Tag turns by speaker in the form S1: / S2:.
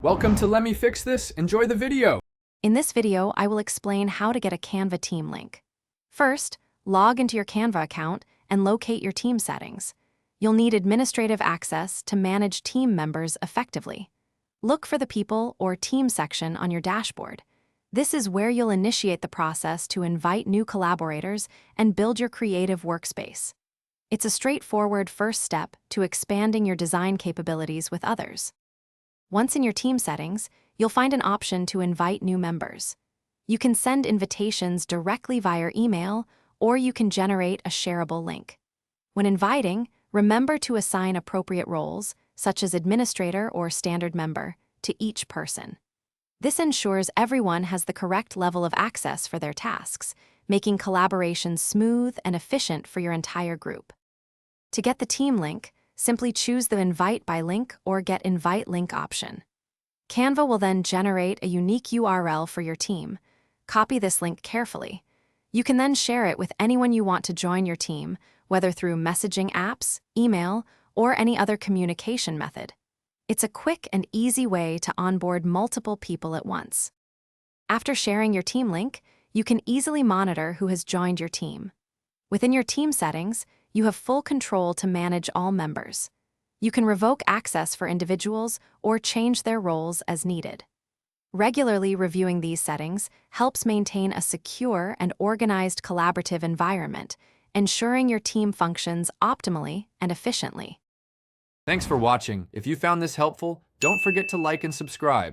S1: Welcome to Let Me Fix This. Enjoy the video.
S2: In this video, I will explain how to get a Canva team link. First, log into your Canva account and locate your team settings. You'll need administrative access to manage team members effectively. Look for the People or Team section on your dashboard. This is where you'll initiate the process to invite new collaborators and build your creative workspace. It's a straightforward first step to expanding your design capabilities with others. Once in your team settings, you'll find an option to invite new members. You can send invitations directly via email, or you can generate a shareable link. When inviting, remember to assign appropriate roles, such as administrator or standard member, to each person. This ensures everyone has the correct level of access for their tasks, making collaboration smooth and efficient for your entire group. To get the team link, simply choose the Invite by Link or Get Invite Link option. Canva will then generate a unique URL for your team. Copy this link carefully. You can then share it with anyone you want to join your team, whether through messaging apps, email, or any other communication method. It's a quick and easy way to onboard multiple people at once. After sharing your team link, you can easily monitor who has joined your team. Within your team settings, you have full control to manage all members. You can revoke access for individuals or change their roles as needed. Regularly reviewing these settings helps maintain a secure and organized collaborative environment, ensuring your team functions optimally and efficiently.
S1: Thanks for watching. If you found this helpful, don't forget to like and subscribe.